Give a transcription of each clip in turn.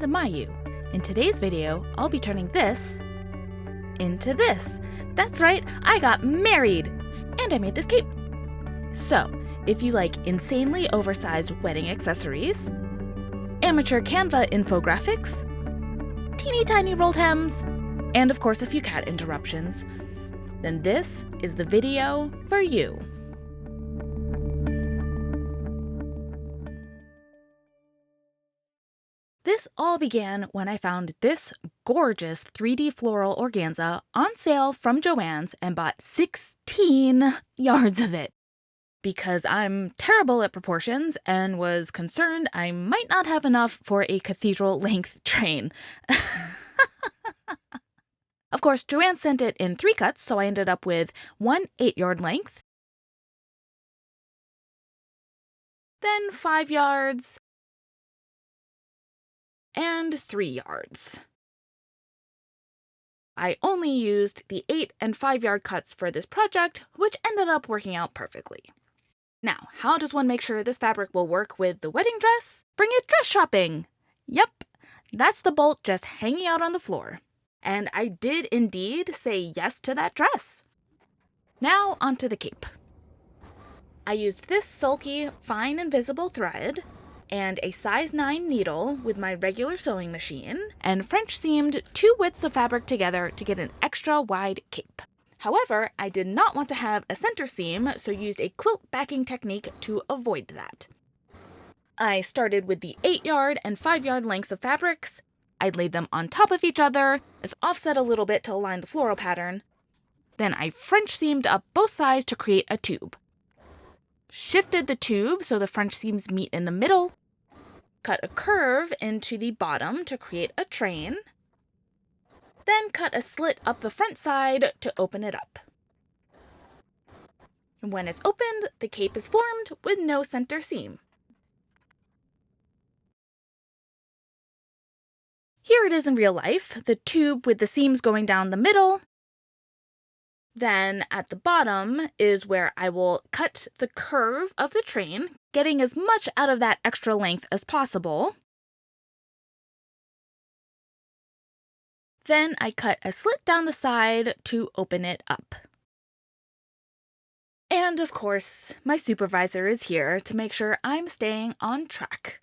the Mayu. In today's video, I'll be turning this into this. That's right, I got married! And I made this cape. So, if you like insanely oversized wedding accessories, amateur Canva infographics, teeny tiny rolled hems, and of course a few cat interruptions, then this is the video for you. This all began when I found this gorgeous 3D floral organza on sale from Joann's and bought 16 yards of it. Because I'm terrible at proportions and was concerned I might not have enough for a cathedral-length train. Of course, Joann sent it in 3 cuts, so I ended up with one 8-yard length, then 5 yards, and 3 yards. I only used the 8 and 5-yard cuts for this project, which ended up working out perfectly. Now, how does one make sure this fabric will work with the wedding dress? Bring it dress shopping! Yep, that's the bolt just hanging out on the floor. And I did indeed say yes to that dress. Now, onto the cape. I used this sulky, fine invisible thread, and a size 9 needle with my regular sewing machine, and French seamed 2 widths of fabric together to get an extra wide cape. However, I did not want to have a center seam, so used a quilt backing technique to avoid that. I started with the 8-yard and 5-yard lengths of fabrics. I laid them on top of each other, as offset a little bit to align the floral pattern. Then I French seamed up both sides to create a tube. Shifted the tube so the French seams meet in the middle. Cut a curve into the bottom to create a train. Then cut a slit up the front side to open it up. When it's opened, the cape is formed with no center seam. Here it is in real life, the tube with the seams going down the middle. Then at the bottom is where I will cut the curve of the train, getting as much out of that extra length as possible. Then I cut a slit down the side to open it up. And of course, my supervisor is here to make sure I'm staying on track.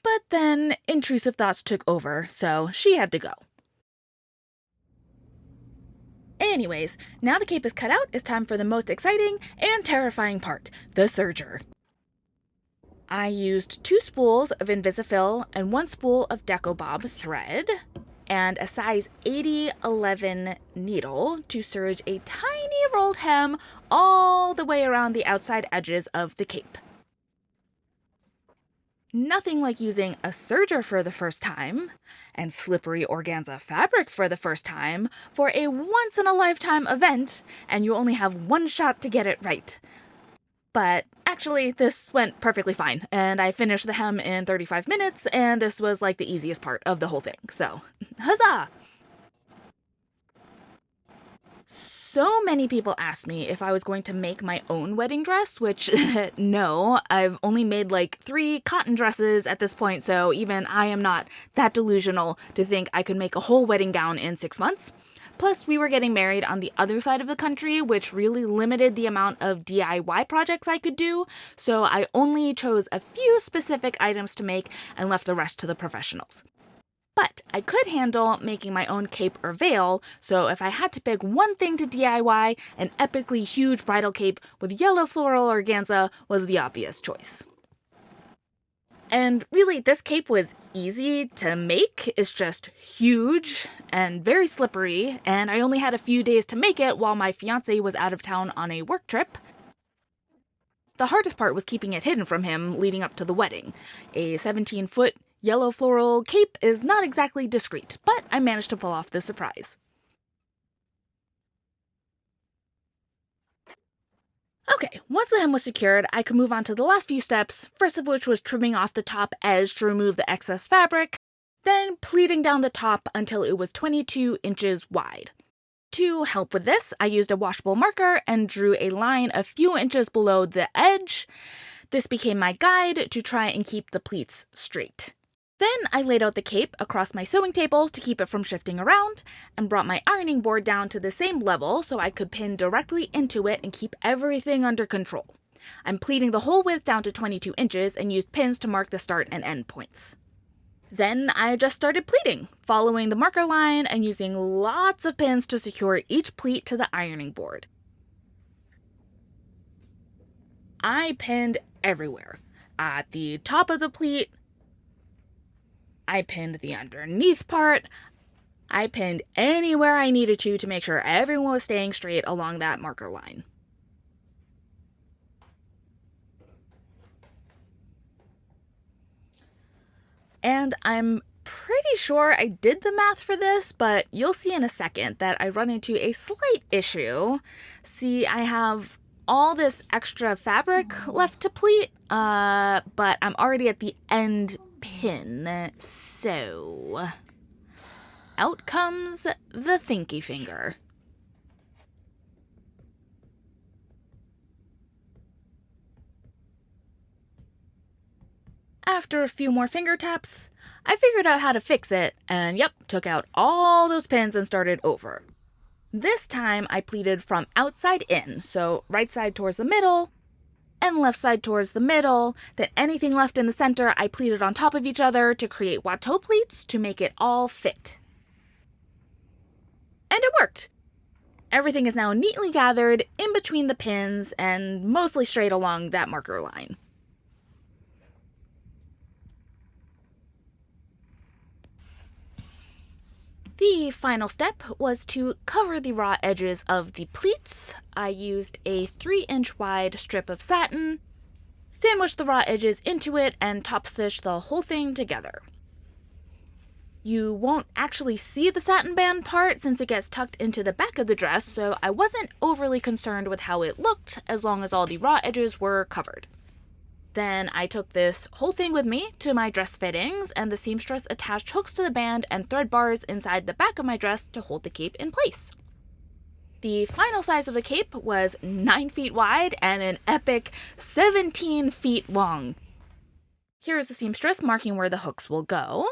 But then intrusive thoughts took over, so she had to go. Anyways, now the cape is cut out, it's time for the most exciting and terrifying part, the serger. I used 2 spools of Invisifil and 1 spool of Decobob thread, and a size 80-11 needle to serge a tiny rolled hem all the way around the outside edges of the cape. Nothing like using a serger for the first time, and slippery organza fabric for the first time, for a once-in-a-lifetime event, and you only have 1 shot to get it right. But actually, this went perfectly fine, and I finished the hem in 35 minutes, and this was like the easiest part of the whole thing, so huzzah! So many people asked me if I was going to make my own wedding dress, which, no, I've only made like 3 cotton dresses at this point, so even I am not that delusional to think I could make a whole wedding gown in 6 months. Plus, we were getting married on the other side of the country, which really limited the amount of DIY projects I could do, so I only chose a few specific items to make and left the rest to the professionals. But I could handle making my own cape or veil, so if I had to pick one thing to DIY, an epically huge bridal cape with yellow floral organza was the obvious choice. And really, this cape was easy to make. It's just huge and very slippery, and I only had a few days to make it while my fiance was out of town on a work trip. The hardest part was keeping it hidden from him leading up to the wedding. A 17-foot yellow floral cape is not exactly discreet, but I managed to pull off the surprise. Okay, once the hem was secured, I could move on to the last few steps, first of which was trimming off the top edge to remove the excess fabric, then pleating down the top until it was 22 inches wide. To help with this, I used a washable marker and drew a line a few inches below the edge. This became my guide to try and keep the pleats straight. Then I laid out the cape across my sewing table to keep it from shifting around, and brought my ironing board down to the same level so I could pin directly into it and keep everything under control. I'm pleating the whole width down to 22 inches and used pins to mark the start and end points. Then I just started pleating, following the marker line and using lots of pins to secure each pleat to the ironing board. I pinned everywhere. At the top of the pleat, I pinned the underneath part. I pinned anywhere I needed to make sure everyone was staying straight along that marker line. And I'm pretty sure I did the math for this, but you'll see in a second that I run into a slight issue. See, I have all this extra fabric left to pleat, but I'm already at the end pin, so out comes the thinky finger. After a few more finger taps, I figured out how to fix it, and yep, took out all those pins and started over. This time I pleated from outside in, so right side towards the middle, and left side towards the middle. Then anything left in the center I pleated on top of each other to create watteau pleats to make it all fit. And it worked! Everything is now neatly gathered in between the pins and mostly straight along that marker line. The final step was to cover the raw edges of the pleats. I used a 3-inch wide strip of satin, sandwiched the raw edges into it, and top stitched the whole thing together. You won't actually see the satin band part since it gets tucked into the back of the dress, so I wasn't overly concerned with how it looked as long as all the raw edges were covered. Then I took this whole thing with me to my dress fittings, and the seamstress attached hooks to the band and thread bars inside the back of my dress to hold the cape in place. The final size of the cape was 9 feet wide and an epic 17 feet long. Here's the seamstress marking where the hooks will go.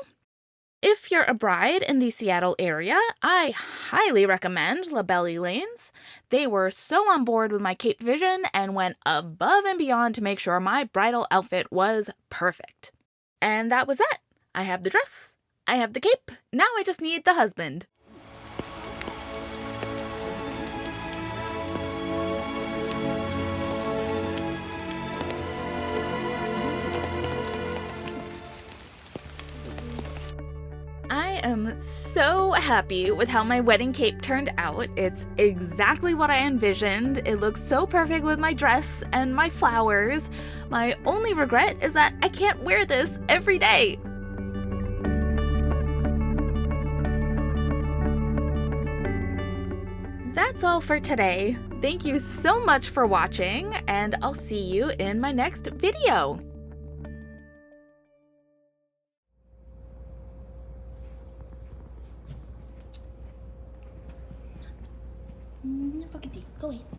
If you're a bride in the Seattle area, I highly recommend La Belle Lanes. They were so on board with my cape vision and went above and beyond to make sure my bridal outfit was perfect. And that was it. I have the dress, I have the cape, now I just need the husband. I am so happy with how my wedding cape turned out. It's exactly what I envisioned. It looks so perfect with my dress and my flowers. My only regret is that I can't wear this every day. That's all for today. Thank you so much for watching, and I'll see you in my next video. Look at you. Go away.